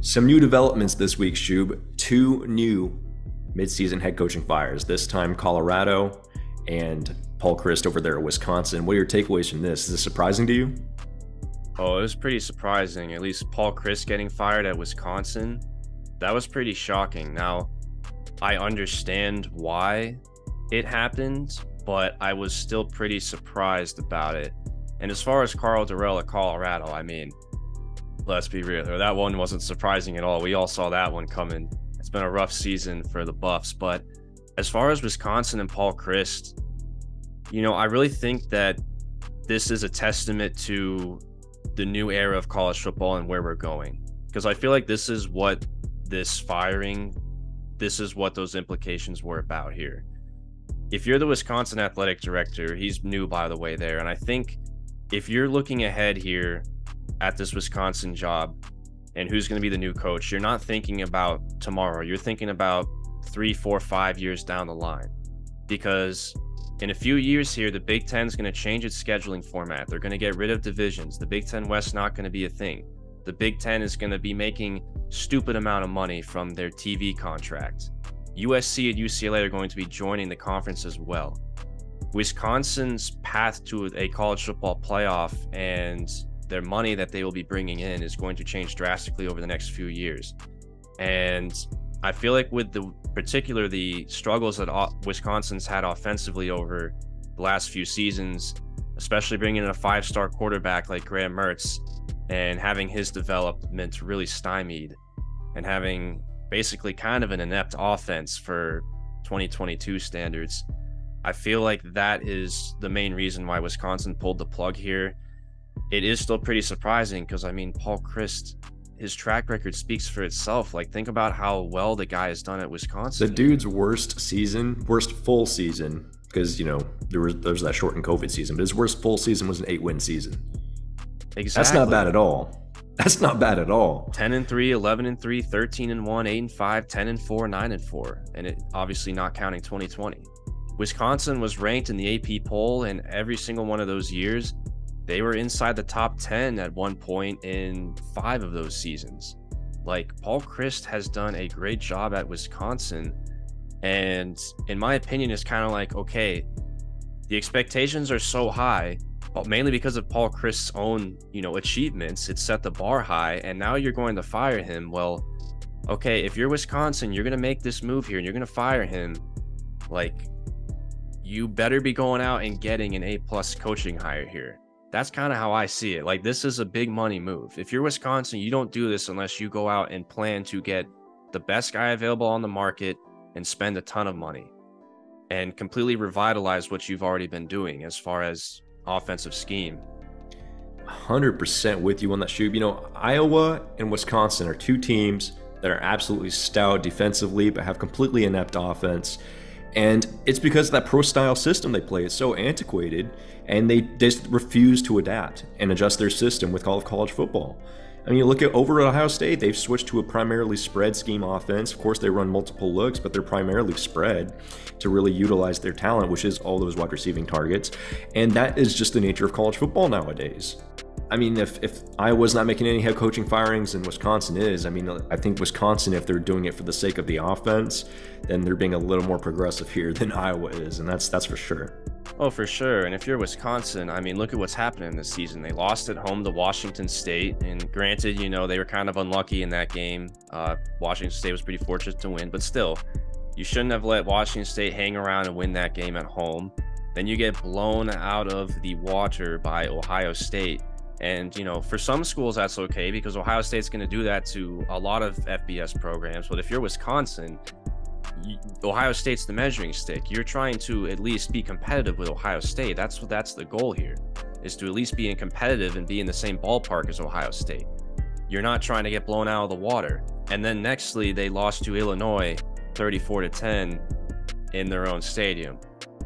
Some new developments this week, Shoob. Two new midseason head coaching fires. This time Colorado and Paul Chryst over there at Wisconsin. What are your takeaways from this? Is this surprising to you? Oh, it was pretty surprising. At least Paul Chryst getting fired at Wisconsin. That was pretty shocking. Now, I understand why it happened, but I was still pretty surprised about it. And as far as Karl Dorrell at Colorado, I mean, let's be real. That one wasn't surprising at all. We all saw that one coming. It's been a rough season for the Buffs. But as far as Wisconsin and Paul Chryst, I really think that this is a testament to the new era of college football and where we're going. Because I feel like this is what those implications were about here. If you're the Wisconsin athletic director, he's new, by the way, there. And I think if you're looking ahead here at this Wisconsin job and who's going to be the new coach, you're not thinking about tomorrow. You're thinking about 3, 4, 5 years down the line. Because in a few years here, the Big Ten is going to change its scheduling format. They're going to get rid of divisions. The Big Ten West not going to be a thing. The Big Ten is going to be making stupid amount of money from their TV contract. USC and UCLA are going to be joining the conference as well. Wisconsin's path to a college football playoff and their money that they will be bringing in is going to change drastically over the next few years. And I feel like with the struggles that Wisconsin's had offensively over the last few seasons, especially bringing in a 5-star quarterback like Graham Mertz and having his development really stymied and having basically kind of an inept offense for 2022 standards, I feel like that is the main reason why Wisconsin pulled the plug here. It is still pretty surprising because, Paul Chryst, his track record speaks for itself. Like, think about how well the guy has done at Wisconsin. The dude's worst full season, because, there was that shortened COVID season, but his worst full season was an 8-win season. Exactly. That's not bad at all. 10-3, 11-3, 13-1, 8-5, 10-4, 9-4, and it obviously not counting 2020. Wisconsin was ranked in the AP poll, and every single one of those years, they were inside the top 10 at one point in 5 of those seasons. Like, Paul Chryst has done a great job at Wisconsin, and in my opinion, it's kind of like, okay, the expectations are so high, but mainly because of Paul Chryst's own, achievements. It set the bar high, and now you're going to fire him. Well, okay, if you're Wisconsin, you're going to make this move here, and you're going to fire him. Like, you better be going out and getting an A+ coaching hire here. That's kind of how I see it. Like, this is a big money move. If you're Wisconsin, you don't do this unless you go out and plan to get the best guy available on the market and spend a ton of money and completely revitalize what you've already been doing as far as offensive scheme. 100% with you on that, Shoob. Iowa and Wisconsin are two teams that are absolutely stout defensively but have completely inept offense. And it's because that pro-style system they play is so antiquated, and they just refuse to adapt and adjust their system with all of college football. You look at over at Ohio State, they've switched to a primarily spread scheme offense. Of course, they run multiple looks, but they're primarily spread to really utilize their talent, which is all those wide receiving targets. And that is just the nature of college football nowadays. If Iowa's not making any head coaching firings and Wisconsin is, I think Wisconsin, if they're doing it for the sake of the offense, then they're being a little more progressive here than Iowa is, and that's for sure. Oh, for sure. And if you're Wisconsin, look at what's happening this season. They lost at home to Washington State, and granted, they were kind of unlucky in that game. Washington State was pretty fortunate to win, but still, you shouldn't have let Washington State hang around and win that game at home. Then you get blown out of the water by Ohio State. And, for some schools, that's okay because Ohio State's going to do that to a lot of FBS programs. But if you're Wisconsin, Ohio State's the measuring stick. You're trying to at least be competitive with Ohio State. That's the goal here, is to at least be competitive and be in the same ballpark as Ohio State. You're not trying to get blown out of the water. And then nextly, they lost to Illinois 34-10 in their own stadium.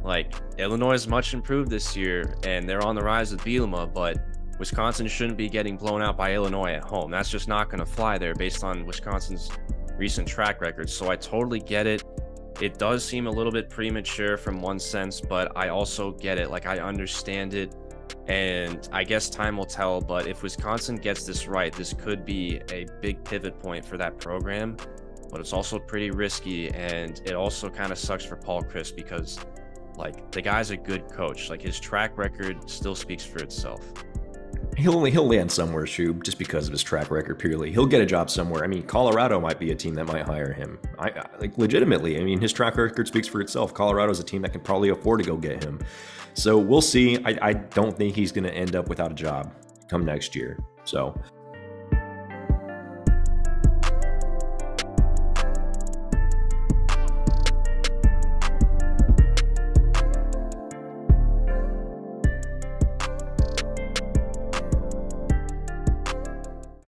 Like, Illinois is much improved this year, and they're on the rise with Bielema, but Wisconsin shouldn't be getting blown out by Illinois at home. That's just not going to fly there based on Wisconsin's recent track record. So I totally get it. It does seem a little bit premature from one sense, but I also get it. Like, I understand it. And I guess time will tell, but if Wisconsin gets this right, this could be a big pivot point for that program. But it's also pretty risky, and it also kind of sucks for Paul Chryst because, like, the guy's a good coach. Like, his track record still speaks for itself. He'll land somewhere, Shoob, just because of his track record purely. He'll get a job somewhere. I mean, Colorado might be a team that might hire him. Like, legitimately, I mean, his track record speaks for itself. Colorado's a team that can probably afford to go get him. So we'll see. I don't think he's going to end up without a job come next year. So